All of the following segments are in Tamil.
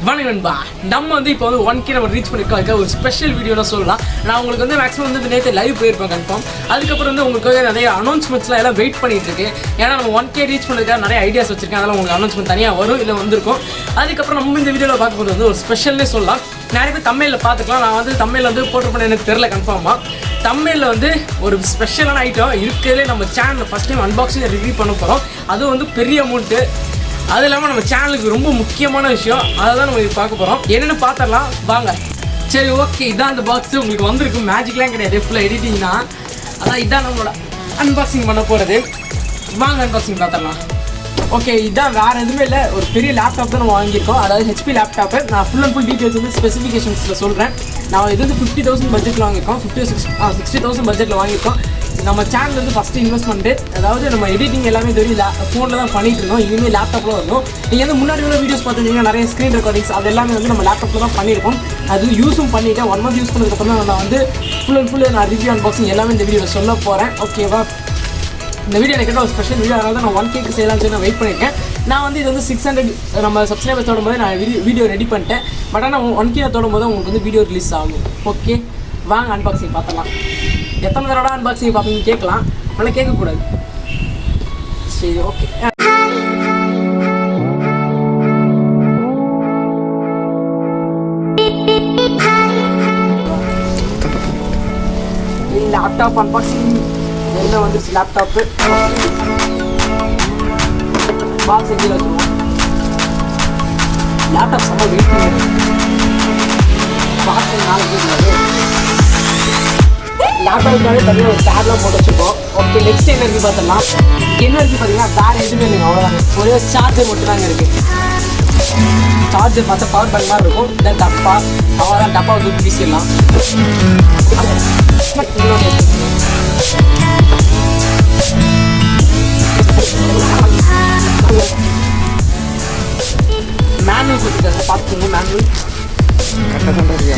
வணக்கம்பா நம்ம வந்து இப்போ வந்து 1K நம்ம ரீச் பண்ணியிருக்கோம். ஒரு ஸ்பெஷல் வீடியோலாம் சொல்லலாம். நான் உங்களுக்கு வந்து மேக்ஸிமம் வந்து நேற்று லைவ் போயிருப்பேன் கன்ஃபார்ம். அதுக்கப்புறம் வந்து உங்களுக்கு நிறைய அனௌன்ஸ்மெண்ட்ஸ்லாம் எல்லாம் வெயிட் பண்ணிட்டு இருக்கு. ஏன்னா நம்ம 1K ரீச் பண்ணுறதுக்காக நிறைய ஐடியாஸ் வச்சிருக்கேன். அதெல்லாம் உங்களுக்கு அனௌன்ஸ்மெண்ட் தனியாக வரும் இல்லை வந்திருக்கும். அதுக்கப்புறம் நம்ம இந்த வீடியோவில் பார்க்கும்போது வந்து ஒரு ஸ்பெஷல்னே சொல்லலாம். நிறைய பேர் தமிழில் பார்த்துக்கலாம். நான் வந்து தமிழில் வந்து போட்டிருப்பேன் எனக்கு தெரில கன்ஃபார்மாக. தமிழில் வந்து ஒரு ஸ்பெஷலான ஐட்டம் இருக்கிறதுலே நம்ம சேனலில் ஃபஸ்ட் டைம் அன்பாக்சிங் ரிவ்யூ பண்ண போகிறோம். அதுவும் வந்து பெரிய அமௌண்ட்டு. அது இல்லாமல் நம்ம சேனலுக்கு ரொம்ப முக்கியமான விஷயம். அதை தான் நம்ம பார்க்க போகிறோம். என்னென்னு பார்த்துடலாம் வாங்க. சரி ஓகே, இதான் அந்த பாக்ஸு உங்களுக்கு வந்திருக்கு. மேஜிக்லாம் கிடையாது, ஃபுல்லாக எடிட்டிங் தான். அதான் இதான் நம்மளோட அன்பாக்சிங் பண்ண போகிறது. வாங்க அன்பாக்சிங் பார்த்துடலாம். ஓகே, இதான் வேறு எதுவுமே இல்லை, ஒரு பெரிய லேப்டாப் தான் நம்ம வாங்கியிருக்கோம். அதாவது HP லேப்டாப்பு. நான் ஃபுல் அண்ட் ஃபுல் டீட்டெயில்ஸ் வந்து ஸ்பெசிஃபிகேஷன்ஸில் சொல்கிறேன். நான் இது வந்து 50,000 பட்ஜெட்டில் வாங்கியிருக்கோம். 60,000 பட்ஜெட்டில் வாங்கியிருக்கோம். நம்ம சேனல் வந்து ஃபஸ்ட்டு இன்வெஸ்ட்மெண்ட்டு. அதாவது நம்ம எடிட்டிங் எல்லாமே தெரியும் ஃபோனில் தான் பண்ணிகிட்டு இருந்தோம். இனிமேல் லேப்டாப்பில் வரணும். நீங்கள் வந்து முன்னாடி உள்ள வீடியோஸ் பார்த்துருந்தீங்கன்னா நிறைய ஸ்க்ரீன் ரெக்கார்டிங்ஸ் அது எல்லாமே வந்து நம்ம லேப்டாப்பில் தான் பண்ணியிருக்கோம். அது யூஸும் பண்ணிவிட்டேன். 1 month யூஸ் பண்ணதுக்கப்புறம் தான் நான் வந்து ஃபுல் அண்ட் ஃபுல் நான் ரிவ்யூ அன்பாக்சிங் எல்லாமே இந்த வீடியோவில் சொல்ல போகிறேன். ஓகேவா? இந்த வீடியோ எனக்கு ஒரு ஸ்பெஷல் வீடியோ. அதனால தான் நான் 1K செய்யலாம்னு சொல்லி நான் வெயிட் பண்ணியிருக்கேன். நான் வந்து இது வந்து 600 நம்ம சப்ஸ்கிரைபர் தோடும் போது நான் வீடியோ ரெடி பண்ணிட்டேன். பட் ஆனால் 1K தோடும் போது உங்களுக்கு வந்து வீடியோ ரிலீஸ் ஆகும். ஓகே வாங்க அன்பாக்சிங் பார்த்தலாம். எத்தனை தடவை அன்பாக்சிங் பார்ப்பீங்கன்னு கேட்கலாம், ஆனால் கேட்கக்கூடாது. சரி ஓகே. லேப்டாப் அன்பாக்சிங் என்ன வந்துருச்சு. லேப்டாப்பு பாக்ஸ் கீழே வச்சுருவோம். லேப்டாப் செம்ம வெயிட் பாக்ஸ் நாளைக்கு லேப்டாப்னாலே தனியாக ஒரு டேப்லாம் போட்டு வச்சுருக்கோம். ஓகே, நெக்ஸ்ட் என்ன இருக்குது பார்த்துடலாம். என்ன இருக்குது பார்த்தீங்கன்னா வேறு எதுவுமே இல்லைங்க, அவ்வளோதாங்க. ஒரே சார்ஜர் மட்டும் தாங்க இருக்குது. சார்ஜர் பார்த்தா பவர் பேங்க் மாதிரி இருக்கும். தென் டப்பா, அவ்வளோதான். டப்பா வந்து வீசிடலாம். மேனுவல் கொடுத்துருக்காங்க, பார்த்துக்கோங்க. மேனுவல்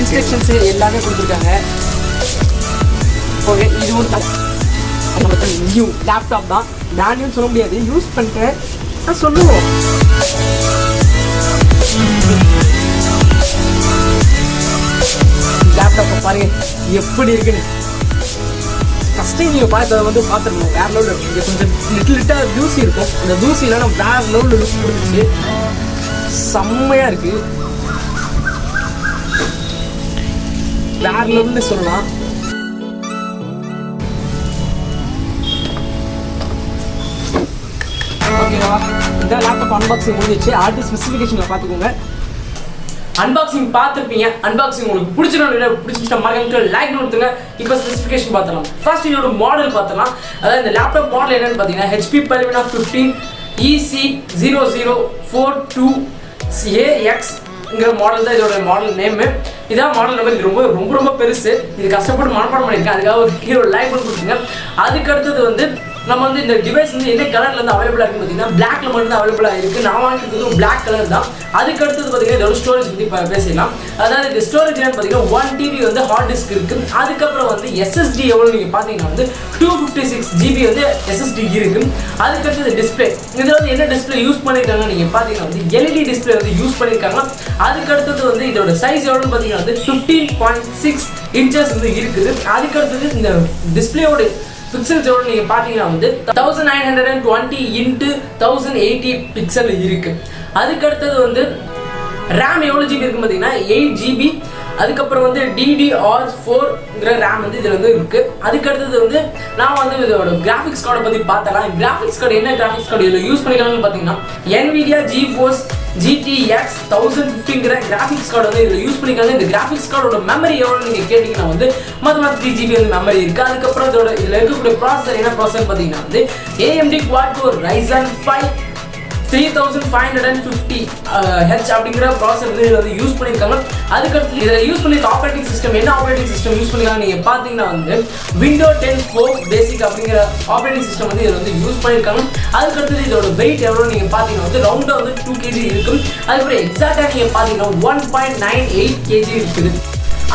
இன்ஸ்ட்ரக்ஷன்ஸு எல்லாமே கொடுத்துருக்காங்க. ஓகே, இது ஒரு நியூ லேப்டாப் தான். மேனுவல் சொல்ல முடியாது, யூஸ் பண்ணுறேன் சொல்லுவோம். லேப்டாப்பை பாருங்க எப்படி இருக்குன்னு. ஃபஸ்ட்டு நீங்கள் பார்த்து வந்து பார்த்துருக்கணும். வேறு லெவலில் இங்கே கொஞ்சம் லிட்டாக தூசி இருக்கும். அந்த தூசியில் நம்ம வேறு லெவலில் லுக் கொடுத்துச்சு. செம்மையாக இருக்குது, வேறு லெவல்னு சொல்லலாம். ஓகேவா? இதான் லேப்டாப் அன்பாக்சிங் முடிஞ்சிச்சு. அடுத்த ஸ்பெசிஃபிகேஷனில் பார்த்துக்கோங்க. அன்பாக்சிங் பார்த்துருப்பீங்க. அன்பாக்சிங் உங்களுக்கு பிடிச்சிருந்தா மறக்காம லைக் கொடுத்துங்க. இப்போ ஸ்பெசிஃபிகேஷன் பார்த்தலாம். ஃபர்ஸ்ட் இதோட மாடல் பார்த்தலாம். அதாவது இந்த லேப்டாப் மாடல் என்னன்னு பார்த்தீங்கன்னா HP Pavilion 15 EC0042AX மாடல் தான் இதோட மாடல் நேமு. இதான் மாடல் நம்பர். இது ரொம்ப ரொம்ப ரொம்ப பெருசு. இது கஷ்டப்பட்டு மனப்பாடம் பண்ணியிருக்கேன். அதுக்காக ஒரு கீழே லைக் பண்ணி கொடுத்துங்க. அதுக்கு அடுத்தது வந்து நம்ம வந்து இந்த டிவைஸ் வந்து என்ன கலர்ல இருந்து அவைலபிளாக இருக்குன்னு பார்த்தீங்கன்னா பிளாக்ல மட்டும் தான் அவைலபிளாக இருக்குது. நான் வாங்கிட்டு பிளாக் கலர் தான். அதுக்கு அடுத்தது பார்த்தீங்கன்னா இதோட ஸ்டோரேஜ் பற்றி பேசலாம். அதாவது இந்த ஸ்டோரேஜ் என்னன்னு பார்த்தீங்கன்னா 1 TB வந்து ஹார்ட் டிஸ்க் இருக்குது. அதுக்கப்புறம் வந்து SSD எவ்வளோ நீங்கள் பார்த்தீங்கன்னா வந்து 256 GB வந்து SSD இருக்குது. அதுக்கு அடுத்தது டிஸ்பிளே. இதில் வந்து என்ன டிஸ்பிளே யூஸ் பண்ணியிருக்காங்க நீங்கள் பார்த்தீங்கன்னா வந்து LED டிஸ்பிளே வந்து யூஸ் பண்ணியிருக்காங்க. அதுக்கு அடுத்தது வந்து இதோட சைஸ் எவ்வளோன்னு பார்த்தீங்கன்னா வந்து 15.6 inches வந்து இருக்குது. அதுக்கு அடுத்தது இந்த டிஸ்பிளேயோட பிக்சல்ஸ் எவ்வளோ நீங்கள் பார்த்தீங்கன்னா வந்து 1920 × 1080 பிக்சல் இருக்குது. அதுக்கு அடுத்தது வந்து ரேம் எவ்வளோ GB இருக்குன்னு பார்த்தீங்கன்னா 8 GB. அதுக்கப்புறம் வந்து DDR4ங்கிற ரேம் வந்து இதில் வந்து இருக்குது. அதுக்கு அடுத்தது வந்து நான் வந்து இதோட கிராஃபிக்ஸ் கார்டை பற்றி பார்த்தலாம். கிராஃபிக்ஸ் கார்டு என்ன கிராஃபிக்ஸ் கார்டு இதில் யூஸ் பண்ணிக்கலாம்னு பார்த்தீங்கன்னா NVIDIA GeForce GTX 1050ங்கிற கிராஃபிக்ஸ் கார்டு வந்து இதில் யூஸ் பண்ணிக்காங்க. இந்த கிராஃபிக்ஸ் கார்டோட மெமரி எவ்வளோ நீங்கள் கேட்டிங்கன்னா வந்து மொத்தமாக 3 GB வந்து மெமரி இருக்குது. அதுக்கப்புறம் இதில் இருக்கக்கூடிய ப்ராசஸர் என்ன ப்ராசஸர் பார்த்தீங்கன்னா வந்து AMD Quad-Core Ryzen 5 3550H அப்படிங்கிற ப்ராசஸர் வந்து இதில் வந்து யூஸ் பண்ணியிருக்காங்க. அதுக்கடுத்து இதில் யூஸ் பண்ணியிருக்க ஆப்ரேட்டிங் சிஸ்டம் என்ன ஆப்ரேட்டிங் சிஸ்டம் யூஸ் பண்ணியிருக்காங்க நீங்கள் பார்த்தீங்கன்னா வந்து Windows 10 Pro Basic அப்படிங்கிற ஆப்ரேட்டிங் சிஸ்டம் வந்து இதில் வந்து யூஸ் பண்ணியிருக்காங்க. அதுக்கடுத்து இதோட வெயிட் எவ்வளோ நீங்கள் பார்த்தீங்கன்னா வந்து ரவுண்டாக வந்து 2 kg இருக்கும். அதுக்கப்புறம் எக்ஸாக்டாக நீங்கள் பார்த்தீங்கன்னா 1.98 kg இருக்குது.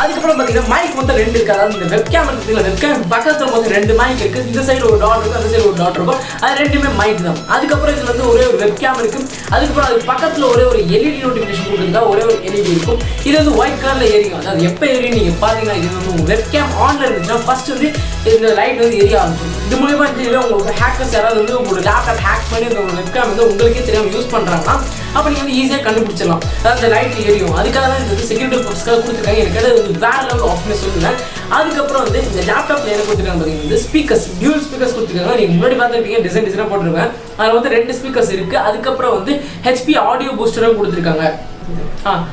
அதுக்கப்புறம் பார்த்தீங்கன்னா மைக் வந்து 2 இருக்குது. அதாவது இந்த வெப்கேம் இருக்குதுங்களா, வெப்கேம் பக்கத்தில் வந்து 2 மைக் இருக்குது. இந்த சைடு ஒரு டாட் இருக்கும், அந்த சைடு ஒரு டாட் இருக்கும். அது ரெண்டுமே மைக் தான். அதுக்கப்புறம் இதில் வந்து ஒரே ஒரு வெப்கேம் இருக்குது. அதுக்கப்புறம் அது பக்கத்தில் ஒரே ஒரு எல்இடி நோட்டிஃபிகேஷன் கொடுத்துருக்கா, ஒரே ஒரு எல்இடி இருக்கும். இது வந்து ஒயிட் கலரில் எரியும். அதாவது எப்போ எரியும் நீங்கள் பார்த்தீங்கன்னா, இது வந்து உங்கள் வெப்கேம் ஆனில் இருந்துச்சுன்னா ஃபர்ஸ்ட் வந்து இந்த லைட் வந்து எரிய ஆரம்பிச்சிடும். இது மூலியமா உங்களுக்கு ஹேக்கர்ஸ் யாராவது வந்து உங்களோட லேப்டாப் ஹேக் பண்ணி உங்களோட வெப்கேம் வந்து உங்களுக்கே தெரியாமல் யூஸ் பண்ணுறாங்கன்னா அப்போ நீங்கள் வந்து ஈஸியாக கண்டுபிடிச்சிடலாம். அதாவது அந்த லைட் எரியும். அதுக்காக தான் இது வந்து செக்யூரிட்டி பர்பஸ்க்காக கொடுத்துருக்காங்க. எனக்கு அது வந்து வேற லெவல் ஆப்ஷனே சொல்லுவேன். அதுக்கப்புறம் வந்து இந்த லேப்டாப்ல என்ன கொடுத்துருக்காங்க பார்த்தீங்கன்னா, ஸ்பீக்கர்ஸ், டியூல் ஸ்பீக்கர்ஸ் கொடுத்துருக்காங்க. நீங்கள் முன்னாடி பார்த்துருப்பீங்க, டிசைனாக போட்டிருக்கேன். அதில் வந்து 2 ஸ்பீக்கர்ஸ் இருக்குது. அதுக்கப்புறம் வந்து HP ஆடியோ பூஸ்டரும் கொடுத்துருக்காங்க.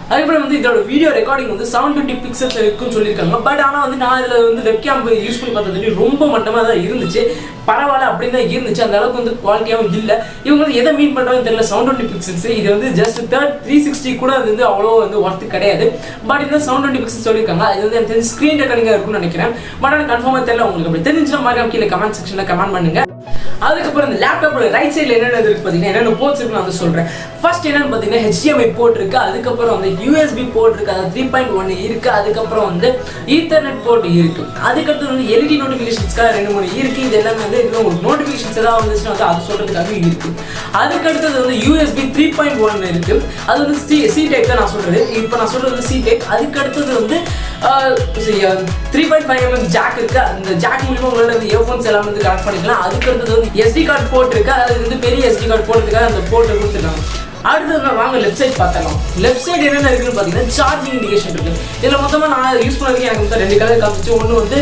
அதுக்கப்புறம் வந்து இதோட வீடியோ ரெக்கார்டிங் வந்து 720 பிக்சல்ஸ் இருக்குன்னு சொல்லியிருக்காங்க. பட் ஆனால் வந்து நான் இதில் வந்து வெப்கேம் யூஸ் பண்ணி பார்த்தது ரொம்ப மட்டமாக தான் இருந்துச்சு. பரவாயில்ல அப்படின்னு தான் இருந்துச்சு. அந்த அளவுக்கு வந்து குவாலிட்டியாகவும் இல்லை. இவங்க வந்து எதை மீன் பண்ணுறாங்கன்னு தெரியல. 720 பிக்சல்ஸ் இது வந்து ஜஸ்ட் 360 கூட அது வந்து அவ்வளோ வந்து ஒர்த்து கிடையாது. பட் இந்த 720 பிக்சல்ஸ் சொல்லியிருக்காங்க. இது வந்து எனக்கு தெரிஞ்சு ஸ்க்ரீன் ரெக்கார்டிங்காக இருக்கும்னு நினைக்கிறேன். பட் ஆனால் கன்ஃபார்மாக தெரியல. உங்களுக்கு அப்படி தெரிஞ்சுன்னா மாதிரி கீழே கமெண்ட் செக்ஷனில் கமெண்ட் பண்ணுங்க. அதுக்கப்புறம் இந்த லேப்டாப்போட ரைட் சைடில் என்னென்ன இருக்கு பார்த்தீங்கன்னா, என்னென்ன போர்ட்ஸ் இருக்கு நான் வந்து சொல்கிறேன். ஃபர்ஸ்ட் என்னன்னு பார்த்தீங்கன்னா HDMI போர்ட் இருக்கு. அதுக்கப்புறம் வந்து USB போர்ட் இருக்கு, அது 3.1 இருக்கு. அதுக்கப்புறம் வந்து ஈத்தர்நெட் போர்ட் இருக்கு. அதுக்கடுத்து வந்து LED நோட்டிஃபிகேஷன்ஸ்க்காக 2-3 இருக்கு. இது எல்லாமே வந்து இது உங்களுக்கு நோட்டிஃபிகேஷன்ஸ் ஏதாவது வந்துச்சுன்னா வந்து அது சொல்றதுக்காக இருக்கு. அதுக்கடுத்தது வந்து USB 3.1 இருக்கு. அது வந்து C டைப் தான் நான் சொல்றது. இப்போ நான் சொல்றது வந்து C டைப். அதுக்கடுத்தது வந்து 3.5mm ஜாக் இருக்கு. அந்த ஜாக் மூலமா உங்களோட வந்து இயர்ஃபோன்ஸ் எல்லாம் வந்து கனெக்ட் பண்ணிக்கலாம். அதுக்கடுத்தது வந்து SD கார்டு போர்ட் இருக்கு. அது வந்து பெரிய SD கார்டு போடுறதுக்காக அந்த போர்ட் கொடுத்துருக்காங்க. அடுத்து வாங்க லெஃப்ட் சைட் பார்த்தலாம். லெஃப்ட் சைடு என்னென்ன இருக்குன்னு பார்த்தீங்கன்னா, சார்ஜிங் இண்டிகேஷன் இருக்கு. இதில் மொத்தமாக நான் யூஸ் பண்ணதுக்கு எனக்கு வந்து 2 கலர் காமிச்சு. ஒன்று வந்து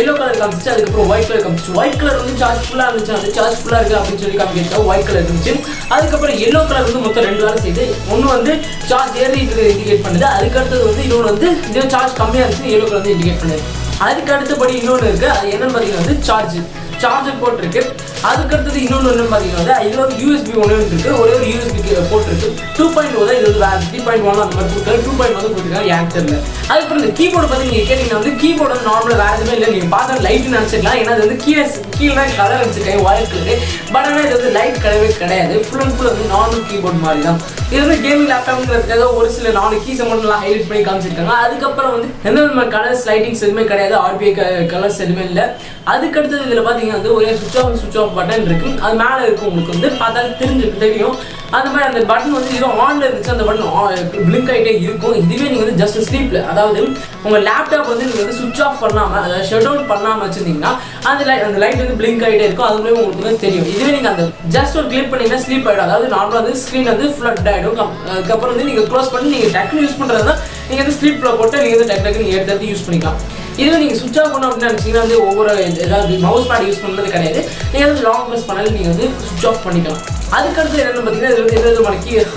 எல்லோ கலர் காமிச்சு, அதுக்கப்புறம் ஒயிட் கலர் காமிச்சு. ஒயிட் கலர் வந்து சார்ஜ் ஃபுல்லாக இருந்துச்சு, அது சார்ஜ் ஃபுல்லாக இருக்குது அப்படின்னு சொல்லி காமிச்சிருக்கா. ஒயிட் கலர் இருந்துச்சு. அதுக்கப்புறம் எல்லோ கலர் வந்து மொத்தம் 2 வேலை செய்யுது. ஒன்று வந்து சார்ஜ் ஏறி இண்டிகேட் பண்ணுது. அதுக்கடுத்தது வந்து இன்னொன்று வந்து இது சார்ஜ் கம்மியாக இருந்துச்சு, எல்லோ கலர் வந்து இண்டிகேட் பண்ணுது. அதுக்கு அடுத்தபடி இன்னொன்று இருக்குது. அது என்னன்னு பார்த்தீங்கன்னா வந்து சார்ஜர் போர்ட் இருக்கு. அதுக்கடுத்தது இன்னொன்று என்னன்னு பார்த்தீங்கன்னா இதில் வந்து USB ஒன்று இருக்கு. ஒரே ஒரு USB போர்ட் இருக்கு. 2.0 தான். இது வந்து வேறு 3.1 அந்த மாதிரி கொடுத்துருக்காங்க. 2.1 கொடுத்துருக்காங்க ஆக்டரில். அதுக்கப்புறம் இந்த கீபோர்டு பற்றி நீங்கள் கேட்டீங்கன்னா வந்து கீபோர்டு வந்து நார்மலாக வேறு எதுவுமே இல்லை. நீங்கள் பார்த்தா லைட் நினச்சிக்கலாம். ஏன்னா அது வந்து கீழே கலர் வச்சுருக்கேன் ஒயிட் கலரு. பட் ஆனால் இது வந்து லைட் கிடையாது. ஃபுல் அண்ட் ஃபுல் வந்து நார்மல் கீபோர்டு மாதிரி தான். இது வந்து கேமிங் லேப்டாப்ங்கிறதுக்காக ஒரு சில 4 கீஸை மட்டும் ஹைலைட் பண்ணி காமிச்சிருக்காங்க. அதுக்கப்புறம் வந்து எந்த விதமான கலர்ஸ் லைட்டிங்ஸ் எதுவுமே கிடையாது. RGB கலர்ஸ் எதுவுமே இல்லை. அதுக்கடுத்தது இதில் பார்த்தீங்கன்னா வந்து ஒரே சுவிட்ச் ஆஃப் பட்டன் இருக்கு. அது மேலே இருக்கும். உங்களுக்கு வந்து பார்த்தாலும் தெரியும். அந்த மாதிரி அந்த பட்டன் வந்து இது ஆன்ல இருந்துச்சு, அந்த பட்டன் பிளிங்க் ஆகிட்டே இருக்கும். இதுவே நீங்கள் வந்து ஜஸ்ட் ஸ்லீப்ல, அதாவது உங்கள் லேப்டாப் வந்து நீங்கள் வந்து சுவிட்ச் ஆஃப் பண்ணாமல், அதாவது ஷட் டவுன் பண்ணாமல் வச்சுருந்தீங்கன்னா அந்த லைட் வந்து பிளிங்க் ஆகிட்டே இருக்கும். அது மூலமா உங்களுக்கு வந்து தெரியும். இதுவே நீங்கள் அந்த ஜஸ்ட் ஒரு கிளிக் பண்ணிங்கன்னா ஸ்லீப் ஆகிடும். அதாவது நார்மலாக வந்து ஸ்க்ரீன் வந்து ஃப்ளட் ஆகிடும். அதுக்கப்புறம் வந்து நீங்கள் க்ளோஸ் பண்ணி நீங்கள் டக்குன்னு யூஸ் பண்ணுறது தான். நீங்கள் வந்து ஸ்லீப்பில் போட்டு நீங்கள் வந்து டக்கு நீங்கள் எடுத்து யூஸ் பண்ணிக்கலாம். இதில் நீங்கள் சுவிட்ச் ஆஃப் பண்ணணும் அப்படின்னு நினச்சிங்கன்னா வந்து ஒவ்வொரு ஏதாவது மவுஸ் பேட் யூஸ் பண்ணுறது கிடையாது. நீங்கள் வந்து லாங் ப்ரெஸ் பண்ணாலும் நீங்கள் வந்து சுவிட்ச் ஆஃப் பண்ணிக்கலாம். அதுக்கடுத்து என்னென்னு பார்த்தீங்கன்னா, இது வந்து எந்த விதமான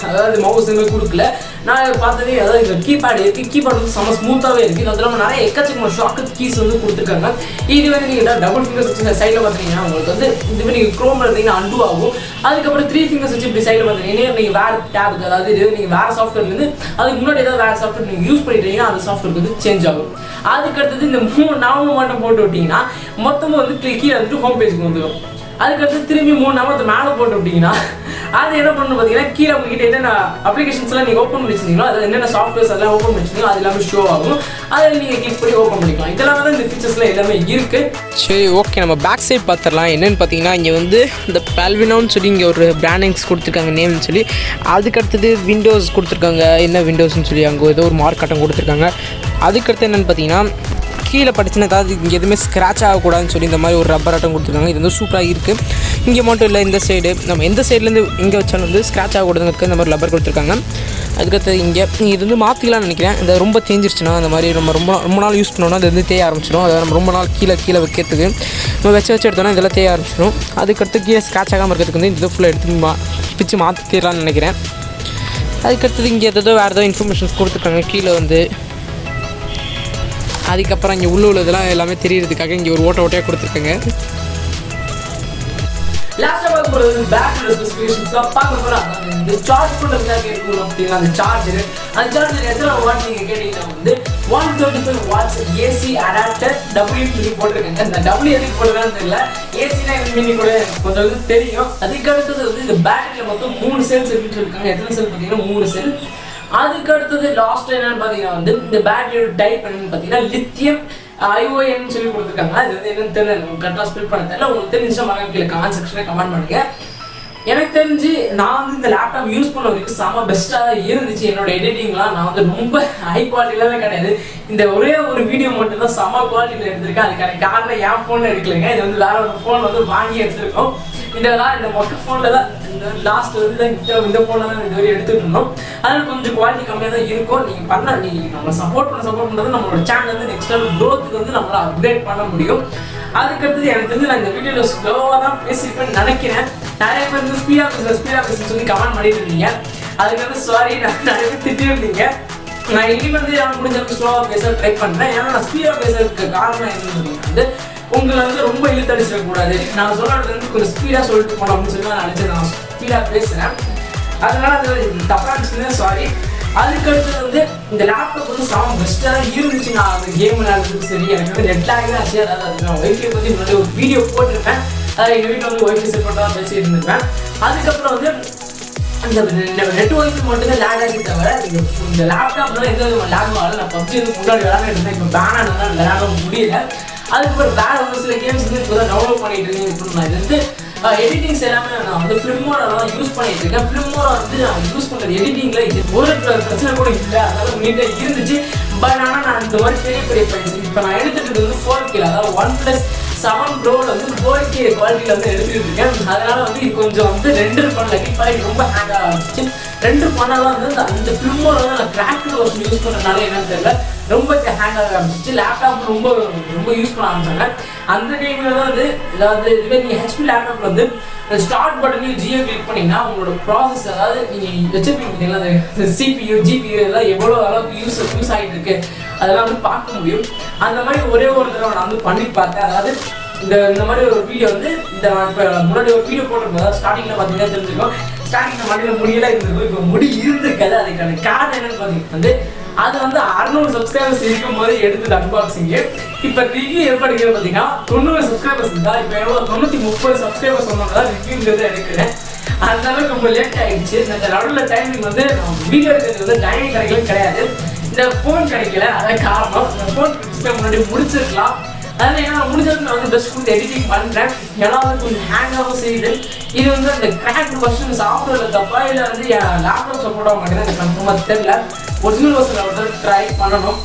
அதாவது மவுஸ் எதுவுமே கொடுக்கல. நான் பார்த்ததே அதாவது இந்த கீபேட் இருக்குது. கீபேட் வந்து செம்ம ஸ்மூத்தாகவே இருக்குது. அது இல்லாமல் நிறைய எக்கச்சக்கமான ஷார்ட்கட் கீஸ் வந்து கொடுத்துருக்காங்க. இது வந்து நீங்கள் டபுள் ஃபிங்கர்ஸ் வச்சு சைடில் பார்த்தீங்கன்னா உங்களுக்கு வந்து இதுவே நீங்கள் க்ரோம் இருந்தீங்கன்னா அண்டு ஆகும். அதுக்கப்புறம் 3 ஃபிங்கர்ஸ் வச்சு இப்படி சைடில் பார்த்தீங்கன்னா நீங்கள் வேறு டேபுக்கு, அதாவது இது நீங்கள் வேறு சாஃப்ட்வேர்லேருந்து அதுக்கு முன்னாடி ஏதாவது வேறு சாஃப்ட்வேர் நீங்கள் யூஸ் பண்ணிட்டீங்கன்னா அந்த சாஃப்ட்வேருக்கு வந்து சேஞ்ச் ஆகும். அதுக்கடுத்தது இந்த 3 நாம மட்டும் போட்டு விட்டிங்கன்னா மொத்தமாக வந்து கீழே வந்துட்டு ஹோம் பேஜுக்கு வந்துடும். அதுக்கடுத்து திரும்பி 3 நாமத்தை மேலே போட்டு விட்டிங்கன்னா அது என்ன பண்ணணும் பார்த்தீங்கன்னா, கீழே உங்ககிட்ட என்னென்ன அப்ளிகேஷன்ஸ்லாம் நீங்கள் ஓப்பன் பண்ணி வச்சிருந்தீங்களோ, அது என்னென்ன சாஃப்ட்வேர்ஸ் எல்லாம் ஓப்பன் பண்ணி வச்சிருந்தீங்களோ அது எல்லாமே ஷோ ஆகும். அதில் நீங்கள் கிளிக் பண்ணி ஓப்பன் பண்ணிக்கலாம். இதெல்லாம் தான் இந்த ஃபீச்சர்ஸ்லாம் எல்லாமே இருக்குது. சரி, ஓகே, நம்ம பேக் சைட் பார்த்துடலாம். என்னென்னு பார்த்தீங்கன்னா, இங்கே வந்து இந்த பால்வினோன்னு சொல்லி இங்கே ஒரு பிராண்டிங்ஸ் கொடுத்துருக்காங்க, நேம்னு சொல்லி. அதுக்கடுத்தது விண்டோஸ் கொடுத்துருக்காங்க. என்ன விண்டோஸ்ன்னு சொல்லி அங்கே ஏதோ ஒரு மார்க் கட்டம் கொடுத்துருக்காங்க. அதுக்கடுத்து என்னென்னு பார்த்தீங்கன்னா, கீழே படிச்சுன்னா ஏதாவது இங்கே எதுவுமே ஸ்க்ராட்ச் ஆகக்கூடாதுன்னு சொல்லி இந்த மாதிரி ஒரு ரப்பர் ஆட்டம் கொடுத்துருக்காங்க. இது வந்து சூப்பராக இருக்குது. இங்கே மட்டும் இல்லை, இந்த சைடு நம்ம எந்த சைட்லேருந்து இங்கே வச்சாலும் வந்து ஸ்க்ராட்ச் ஆகக்கூடாதுங்கிறதுக்கு இந்த மாதிரி ரப்பர் கொடுத்துருக்காங்க. அதுக்கடுத்து இங்கே இது வந்து மாற்றிக்கலாம்னு நினைக்கிறேன். இந்த ரொம்ப தேஞ்சிருச்சுன்னா அந்த மாதிரி நம்ம ரொம்ப நாள் யூஸ் பண்ணோன்னா அது வந்து தேய ஆரம்பிச்சிடும். அதை நம்ம ரொம்ப நாள் கீழே வைக்கிறதுக்கு நம்ம வச்சு எடுத்தோன்னா இதெல்லாம் தேய ஆரம்பிச்சிடும். அதுக்கடுத்து கீழே ஸ்க்ராட்ச் ஆகாமல் இருக்கிறதுக்கு வந்து இது ஃபுல்லாக எடுத்து பிச்சு மாற்றிடலான்னு நினைக்கிறேன். அதுக்கடுத்தது இங்கே வேறு ஏதோ இன்ஃபர்மேஷன்ஸ் கொடுத்துருக்காங்க கீழே வந்து. அதுக்கப்புறம் இங்கே உள்ளதெல்லாம் எல்லாமே தெரியறதுக்காக இங்கே ஒரு ஓட்டையாக கொடுத்துருக்காங்க. லாஸ்ட்டாக பார்க்க போகிறது பேட்டரி ஸ்பெசிஃபிகேஷன்ஸ் தான் பார்க்க போகிறோம். இந்த சார்ஜ் பண்ணுறதுக்காக இருக்கும் அப்படின்னா அந்த சார்ஜர் எத்தனை வாட் நீங்கள் கேட்டீங்கன்னா வந்து 135 watts AC அடாப்டர் W போட்டிருக்காங்க. இந்த W எதுக்கு போடுறதுன்னு தெரியல. ஏசினா மினி கூட கொஞ்சம் வந்து தெரியும். அதுக்கு அடுத்தது வந்து இந்த பேட்டரியில் மொத்தம் 3 செல்ஸ் இருக்குன்னு சொல்லியிருக்காங்க. எத்தனை செல் பார்த்தீங்கன்னா 3 செல். அதுக்கு அடுத்தது லாஸ்ட் என்னன்னு பார்த்தீங்கன்னா வந்து இந்த பேட்டரியோட டைப் என்னன்னு பார்த்தீங்கன்னா லித்தியம் ION சொல்லி கொடுத்துருக்காங்க. அது வந்து என்னன்னு தெரியல, கரெக்டாக ஸ்பில் பண்ண தெரியல. உங்களுக்கு தெரிஞ்ச மாதிரி கீழே கமெண்ட் செக்ஷனில் கமெண்ட் பண்ணுங்க. எனக்கு தெரிஞ்சு நான் வந்து இந்த லேப்டாப் யூஸ் பண்ண வரைக்கும் செம்ம பெஸ்ட்டாக தான் இருந்துச்சு. என்னோட எடிட்டிங்லாம் நான் வந்து ரொம்ப ஹை குவாலிட்டிலாம் கிடையாது. இந்த ஒரே ஒரு வீடியோ மட்டும் தான் செம்ம குவாலிட்டியில் எடுத்திருக்கேன். அதுக்கான காரணம் என் ஃபோனில் எடுக்கலைங்க. இது வந்து வேற ஒரு ஃபோன் வந்து வாங்கி எடுத்துருக்கோம். இந்த மொக்க ஃபோனில் தான் இந்த லாஸ்ட் வந்து இந்த ஃபோனில் தான் இது வரை எடுத்துகிட்டு இருந்தோம். அதனால் கொஞ்சம் குவாலிட்டி கம்மியாக தான் இருக்கும். நீங்கள் நம்மளை சப்போர்ட் பண்ணுறது நம்மளோட சேனல் வந்து நெக்ஸ்ட் லெவல் க்ரோத்துக்கு வந்து நம்மளால் அப்கிரேட் பண்ண முடியும். அதுக்கடுத்தது எனக்கு வந்து நான் இந்த வீடியோவில் ஸ்லோவாக தான் பேசியிருப்பேன்னு நினைக்கிறேன். நிறைய பேர் வந்து ஸ்பீடாக பேசுன்னு சொல்லி கமெண்ட் பண்ணிட்டு இருந்தீங்க. அதுக்கு வந்து சாரி, நான் நிறைய பேர் திட்டிருந்தீங்க. நான் இனி வந்து நான் முடிஞ்ச ஸ்லோவாக பேச ட்ரை பண்ணுறேன். ஏன்னா நான் ஸ்பீடாக பேசுறதுக்கு காரணம் என்னன்னு வந்து உங்களை வந்து ரொம்ப இழுத்தடிச்சிடக்கூடாது. நான் சொல்கிறது வந்து கொஞ்சம் ஸ்பீடாக சொல்லிட்டு போனோம் அப்படின்னு சொல்லி நான் நினச்சி நான் ஸ்பீடாக பேசுகிறேன். அதனால அது தப்பாக இருந்துச்சுன்னா சாரி. அதுக்கடுத்து வந்து இந்த லேப்டாப் வந்து செம பெஸ்ட்டாக தான் இருந்துச்சு. நான் அந்த கேம் விளையாடுறதுக்கு சரி, எனக்கு வந்து நெட் லாக் ஆச்சு. அதாவது நான் ஒய்ஃபை பற்றி முன்னாடி ஒரு வீடியோ போட்டிருப்பேன். அதாவது எங்கள் வீட்டில் வந்து ஒய்ஃபை செட் பண்ணி தான் பேசிட்டு இருந்திருப்பேன். அதுக்கப்புறம் வந்து இந்த நெட்ஒர்க்கு மட்டும் தான் லேக் ஆகி தவிர இந்த லேப்டாப்லாம் எந்த லேக் ஆகல. நான் பப்ஜி வந்து முன்னாடி விளையாண்டுட்டு இருந்தேன். இப்போ பேன் ஆனதுனால விளையாட முடியல. அதுக்கப்புறம் வேற ஒரு சில கேம்ஸ் வந்து இப்போ தான் டவுன்லோட் பண்ணிட்டு இருக்கேன். நான் இது வந்து எடிட்டிங்ஸ் எல்லாமே நான் வந்து ஃபிலிமோரெல்லாம் யூஸ் பண்ணிட்டு இருக்கேன். ஃபிலிமோரை வந்து நான் யூஸ் பண்ணுறது எடிட்டிங்கில் இது ஒரு பிரச்சனை கூட இல்லை. அதனால நீட்டாக இருந்துச்சு. பட் ஆனால் நான் இந்த மாதிரி பெரிய இப்போ நான் எடுத்துகிட்டு வந்து 4K, அதாவது 1+7 ப்ரோவில் வந்து 4K குவாலிட்டியில் வந்து எடுத்துகிட்டு இருக்கேன். அதனால வந்து இது கொஞ்சம் வந்து ரெண்டர் பண்ணல, டிஃபைன் ரொம்ப ஹேங் ஆக ஆரம்பிச்சு. ரெண்டர் பண்ணலாம் வந்து அந்த ஃபிலிமோட வந்து நான் கிராக்டு வருஷன் யூஸ் பண்ணுறதுனால என்னன்னு தெரியல, ரொம்ப ஹேங் ஆக ஆரம்பிச்சு. லேப்டாப் ரொம்ப யூஸ் பண்ண ஆரம்பிச்சாங்க. அந்த டைமில் தான் வந்து இதுவே நீங்கள் HP லேப்டாப் வந்து ஸ்டார்ட் பட்டனையும் ஜியோ கிளிக் பண்ணிங்கன்னா உங்களோட ப்ராசஸ், அதாவது நீங்கள் வச்சுருப்பீங்க பார்த்தீங்களா, அந்த CPU GPU எல்லாம் எவ்வளோ அளவுக்கு யூஸ் ஆகிட்டு இருக்கு அதெல்லாம் வந்து பார்க்க முடியும். அந்த மாதிரி ஒரே ஒரு தடவை நான் வந்து பண்ணி பார்த்தேன். அதாவது இந்த மாதிரி ஒரு வீடியோ வந்து இப்போ முன்னாடி ஒரு வீடியோ போட்டிருக்கோம். ஸ்டார்டிங்கில் பார்த்தீங்கன்னா தெரிஞ்சுக்கோம், ஸ்டார்டிங்கில் மடியில் முடியெல்லாம் இருந்திருக்கும், இப்போ முடி இருந்திருக்காது. அதுக்கான காரணம் என்னன்னு பார்த்தீங்கன்னா வந்து அது வந்து 600 சப்ஸ்கிரைபர்ஸ் இருக்கும் போது எடுத்தது அன்பாக்சிங்கு. இப்போ ரிவ்யூ எப்போ எடுக்கிறது பார்த்தீங்கன்னா 90 சப்ஸ்கிரைபர்ஸ் இருந்தால் இப்போ எவ்வளோ 930 சப்ஸ்கிரைபர்ஸ் சொன்னோம்னா தான் ரிவ்யூங்கிறத எடுக்கிறேன். அந்த அளவுக்கு ரொம்ப லேட் ஆகிடுச்சு. இந்த நடுவில் டைமிங் வந்து வீடியோ எடுக்கிறது வந்து டைமிங் கிடையாது. இந்த ஃபோன் கிடைக்கல, அதான் காரணம். இந்த ஃபோன் முன்னாடி முடிச்சிருக்கலாம். அதனால ஏன்னா முடிஞ்சது நான் வந்து பெஸ்ட் ஃபுட் எடிட்டிங் பண்ணுறேன். ஏன்னா வந்து கொஞ்சம் ஹேங்காகவும் செய்யுது. இது வந்து அந்த கிராக் வெர்ஷன் சாஃப்ட்வேரில் தப்பா இல்லை வந்து என் லேப்டாப் சப்போர்ட் ஆக மாட்டேங்குது, எனக்கு கன்ஃபார்மாக தெரியல. ஒரிஜினல் வெர்ஷனில் வந்து ட்ரை பண்ணணும்.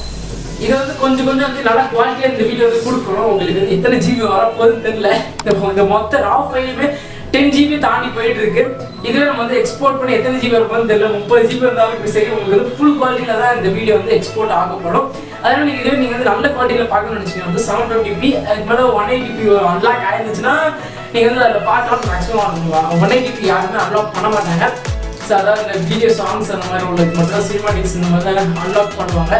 இதை வந்து கொஞ்சம் வந்து நல்லா குவாலிட்டியாக இந்த வீடியோ வந்து கொடுக்கணும். உங்களுக்கு எத்தனை GB வரப்போகுதுன்னு தெரியல. இந்த மொத்த ரா ஃபைலுமே 10 GB தாண்டி போயிட்டு இருக்கு. இதுவே நம்ம வந்து எக்ஸ்போர்ட் பண்ணி எத்தனை GB வரப்போகுதுன்னு தெரியல. 30 GB இருந்தாலும் இப்போ சரி, உங்களுக்கு வந்து ஃபுல் குவாலிட்டியில் தான் இந்த வீடியோ வந்து எக்ஸ்போர்ட் ஆகப்படும். அதனால நீங்கள் வந்து நல்ல குவாலிட்டியில் பார்க்கணும்னு நினச்சிங்கன்னா வந்து 720p, அதுக்கு மேலே 180p அன்லாக் ஆயிருந்துச்சுன்னா நீங்கள் வந்து அதில் பார்க்கலாம். மேக்ஸிமம் 180p யாருமே அன்லாக் பண்ண மாட்டாங்க. ஸோ அதாவது இந்த வீடியோ சாங்ஸ் அந்த மாதிரி உள்ளது மட்டும் சினிமாட்டிக்ஸ் இந்த மாதிரி தான் அன்லாக் பண்ணுவாங்க.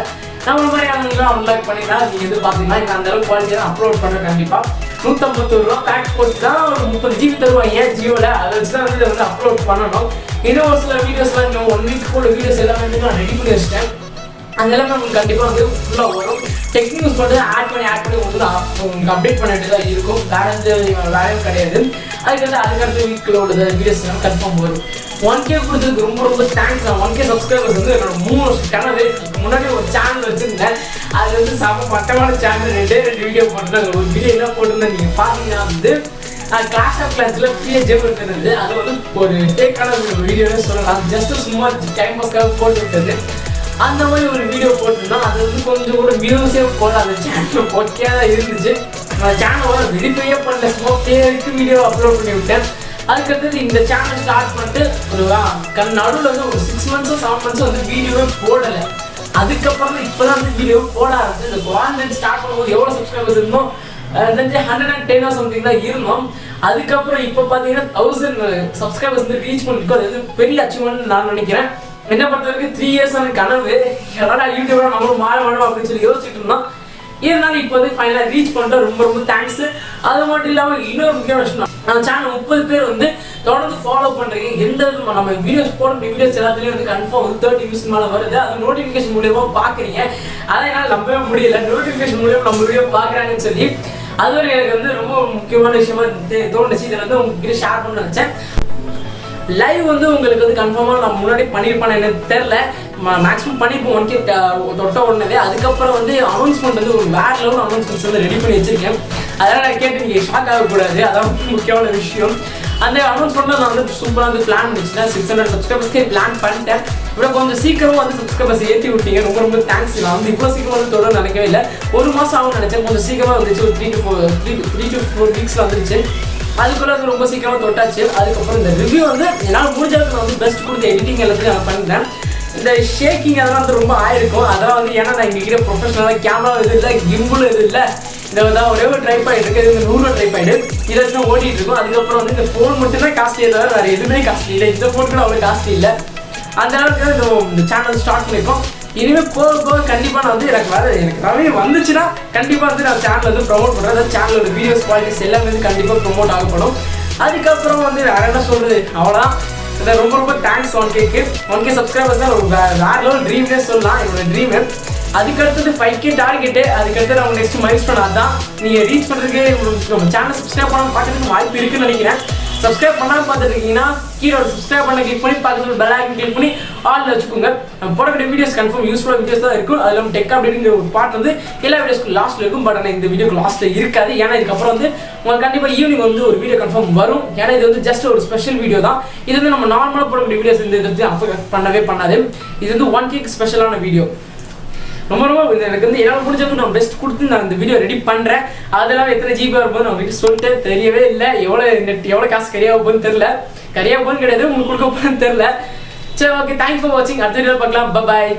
நம்ம மாதிரி அவங்களாம் அன்லாக் பண்ணினா நீங்கள் எது பார்த்தீங்கன்னா இந்த அந்தளவுக்கு குவாலிட்டியாக தான் அப்லோட் பண்ணுறேன். கண்டிப்பாக 150 ரூபா பேக் போட்டு தான் ஒரு 30 GB தருவாங்க ஜியோவில். அதை வச்சு தான் வந்து இதை வந்து அப்லோட் பண்ணணும். இன்னும் ஒரு சில வீடியோஸ்லாம் இன்னும் 1 வீக் கூட வீடியோஸ் எல்லாமே வந்து நான் ரெடி பண்ணி வச்சிட்டேன். அதெல்லாமே உங்களுக்கு கண்டிப்பாக வந்து ஃபுல்லாக வரும். டெக்னிக்ஸ் மட்டும் ஆட் பண்ணி உங்களுக்கு அப்டேட் பண்ணிட்டு தான் இருக்கும். வேற எந்த வேலையும் கிடையாது. அதுக்கடுத்த வீக்கில் உள்ள வீடியோஸ் எல்லாம் கன்ஃபார்ம் வரும். 1K கொடுத்ததுக்கு ரொம்ப தேங்க்ஸ். 1K சப்ஸ்கிரைபர்ஸ் வந்து என்னோட 3 வருஷம் கனவு. முன்னாடி ஒரு சேனல் வச்சுருந்தேன். அது வந்து செம மட்டமான சேனல். 2 வீடியோ போட்டிருந்தாங்க. ஒரு வீடியோ என்ன போட்டிருந்தேன் நீங்கள் பார்த்தீங்கன்னா வந்து கிளாஸ் ஆஃப் கிளாஸில் ஃப்ரீயாக ஜெம் இருக்கிறது. அது வந்து ஒரு ஃபேக்கான வீடியோவே சொல்லலாம். ஜஸ்ட்டு சும்மா டைம் பாஸ்க்காக போட்டு விட்டது. அந்த மாதிரி ஒரு வீடியோ போட்டிருந்தோம். அது வந்து கொஞ்சம் கூட வியூஸே போட அந்த சேனல் போட்டியாக தான் இருந்துச்சு. அந்த சேனலோட வெரிஃபையே பண்ணல, சும்மா பேருக்கு வீடியோ அப்லோட் பண்ணி விட்டேன். அதுக்கடுத்தது இந்த சேனல் ஸ்டார்ட் பண்ணிட்டு ஒரு நடுவில் வந்து ஒரு 6 months 7 months வந்து வீடியோவே போடலை. அதுக்கப்புறம் இப்போ தான் வந்து வீடியோ போட ஆரம்பிச்சு. இந்த குவாரண்டைன் ஸ்டார்ட் பண்ணும்போது எவ்வளோ சப்ஸ்கிரைபர்ஸ் இருந்தோம், 110 சம்திங் தான் இருந்தோம். அதுக்கப்புறம் இப்போ பார்த்தீங்கன்னா 1000 சப்ஸ்கிரைபர்ஸ் வந்து ரீச் பண்ணிருக்கோம். அது வந்து பெரிய அச்சீவ்மெண்ட் நான் நினைக்கிறேன். என்ன பொறுத்த வரைக்கும் 3 years கனவு. எவ்வளோ யூடியூப்ல நம்மளும் மாற வேணும் அப்படின்னு சொல்லி யோசிச்சுட்டு இருந்தோம். இருந்தாலும் இப்போ வந்து ஃபைனலாக ரீச் பண்ணிட்டு ரொம்ப தேங்க்ஸ். அது மட்டும் இல்லாமல் இன்னொரு முக்கியமான விஷயம், நம்ம சேனல் 30 பேர் வந்து தொடர்ந்து ஃபாலோ பண்ணுறீங்க. எந்த நம்ம வீடியோஸ் போடுற வீடியோஸ் எல்லாத்துலேயும் வந்து கன்ஃபார்ம் வந்து 30 views மேலே வருது. அது நோட்டிஃபிகேஷன் மூலியமாக பார்க்குறீங்க. அதை என்னால் நம்பவே முடியல. நோட்டிஃபிகேஷன் மூலியமாக நம்ம வீடியோ பார்க்குறாங்கன்னு சொல்லி அது ஒரு எனக்கு வந்து ரொம்ப முக்கியமான விஷயமா தோணுச்சு. இதை வந்து உங்ககிட்ட ஷேர் பண்ண நினச்சேன். லைவ் வந்து உங்களுக்கு வந்து கன்ஃபார்மாக நான் முன்னாடி பண்ணியிருப்பேன் எனக்கு தெரில. மேக்ஸிமம் பண்ணியிருப்போம் 1K தொட்ட உடனே. அதுக்கப்புறம் வந்து அனௌன்ஸ்மெண்ட் வந்து ஒரு வேற லெவல் அனௌன்ஸ்மெண்ட்ஸ் வந்து ரெடி பண்ணி வச்சிருக்கேன். அதெல்லாம் நான் கேட்டு நீங்கள் ஷாக் ஆகக்கூடாது, அதான் முக்கியமான விஷயம். அந்த அனௌன்ஸ்மெண்ட்டில் நான் வந்து சூப்பராக வந்து பிளான் பண்ணிச்சுன்னா 600 சப்ஸ்கிரைபர்ஸ்க்கே பிளான் பண்ணிட்டேன். இப்போ கொஞ்சம் சீக்கிரமாக வந்து சப்ஸ்கிரைபர்ஸ் ஏற்றி விட்டீங்க, ரொம்ப ரொம்ப தேங்க்ஸ். நான் வந்து இவ்வளோ சீக்கிரம் வந்து தொடர நினைக்கவே இல்லை, 1 மாதம் ஆகும்னு நினச்சேன். கொஞ்சம் சீக்கிரமாக வந்துச்சு, ஒரு 3 to 4 வீக்ஸில் வந்துருச்சு. அதுக்குள்ளே வந்து ரொம்ப சீக்கிரமாக தொட்டாச்சு. அதுக்கப்புறம் இந்த ரிவ்யூ வந்து என்னால் முடிஞ்சதுக்கு நான் வந்து பெஸ்ட் கொடுத்து எடிட்டிங் எல்லாத்தையும் நான் பண்ணிட்டேன். இந்த ஷேக்கிங் அதெல்லாம் வந்து ரொம்ப ஆயிருக்கும், அதெல்லாம் வந்து ஏன்னா நான் எங்ககிட்ட ப்ரொஃபஷனலாக கேமரா இது இல்லை, கிம்பிள் இது இல்லை. இதை வந்து ஒரே ஒரு ட்ரைபாய்டு இருக்குது, இது 100 ட்ரைபாய்டு, இதை வச்சு தான் ஓடிட்டு இருக்கும். அதுக்கப்புறம் வந்து இந்த ஃபோன் மட்டும்தான் காஸ்ட்லியே தவிர வேறு எதுவுமே காஸ்ட்லி இல்லை. இந்த ஃபோன் கூட அவ்வளோ காஸ்ட்லி இல்லை. அந்த அளவுக்கு இந்த சேனல் ஸ்டார்ட் பண்ணியிருக்கோம். இனிமேல் போக போக கண்டிப்பாக நான் வந்து எனக்கு நிறைய வந்துச்சுன்னா கண்டிப்பாக வந்து நான் சேனல் வந்து ப்ரொமோட் பண்ணுறேன். அதாவது சேனலோட வீடியோஸ் குவாலிட்டிஸ் எல்லாமே வந்து கண்டிப்பாக ப்ரொமோட் ஆகப்படும். அதுக்கப்புறம் வந்து வேறு என்ன சொல்கிறது, அவ்வளோதான். இதை ரொம்ப ரொம்ப தேங்க்ஸ் 1K சப்ஸ்கிரைபர்ஸ் தான் ஒரு வேறு லெவல் ட்ரீம்னே சொல்லலாம், என்னோட ட்ரீமு. அதுக்கடுத்தது 5K டார்கெட்டு, அதுக்கடுத்து நம்ம நெக்ஸ்ட் மைல்ஸ்டோன். அதான் நீங்கள் ரீச் பண்ணுறதுக்கு நம்ம சேனல் சப்ஸ்கிரைப் பண்ணாமல் பார்க்கறதுக்கு வாய்ப்பு இருக்குன்னு நினைக்கிறேன். சப்ஸ்கிரைப் பண்ணாமல் பார்த்துட்டு இருக்கீங்கன்னா கீழே சப்ஸ்கிரைப் பண்ண கிளிக் பண்ணி பக்கத்தில் பெல் ஐக்கன் கிளிக் பண்ணி ஆல்ல வச்சுக்கோங்க. நம்ம போடக்கூடிய வீடியோஸ் கன்ஃபார்ம் யூஸ்ஃபுல்லாக வீடியோஸ் தான் இருக்கும். அதில் நம்ம டெக் அப்படிங்கிற ஒரு பார்ட் வந்து எல்லா வீடியோஸ்க்கு லாஸ்ட்டில் இருக்கும். பட் ஆனால் இந்த வீடியோக்கு லாஸ்ட்டில் இருக்காது, ஏன்னா இதுக்கப்புறம் வந்து உங்களுக்கு கண்டிப்பாக ஈவினிங் வந்து ஒரு வீடியோ கன்ஃபார்ம் வரும். ஏன்னா இது வந்து ஜஸ்ட் ஒரு ஸ்பெஷல் வீடியோ தான். இது வந்து நம்ம நார்மலாக போடக்கூடிய வீடியோஸ் இந்த இதை அஃபெக்ட் பண்ணவே பண்ணாது. இது வந்து 1K ஸ்பெஷலான வீடியோ. ரொம்ப ரொம்ப எனக்கு வந்து என்னால் முடிஞ்சவங்க நான் பெஸ்ட் கொடுத்து நான் இந்த வீடியோ ரெடி பண்ணுறேன். அதெல்லாம் எத்தனை ஜிபி வரும்போது நான் வீட்டு சொல்லிட்டு தெரியவே இல்லை. எவ்வளோ காசு கரியாக போகுதுன்னு தெரில, கரியாக போகுதுன்னு கிடையாது, உங்களுக்கு கொடுக்க போகுதுன்னு தெரில. சரி, ஓகே, தேங்க்ஸ் ஃபார் வாட்சிங். அடுத்த வீடியோ பார்க்கலாம். பாய்.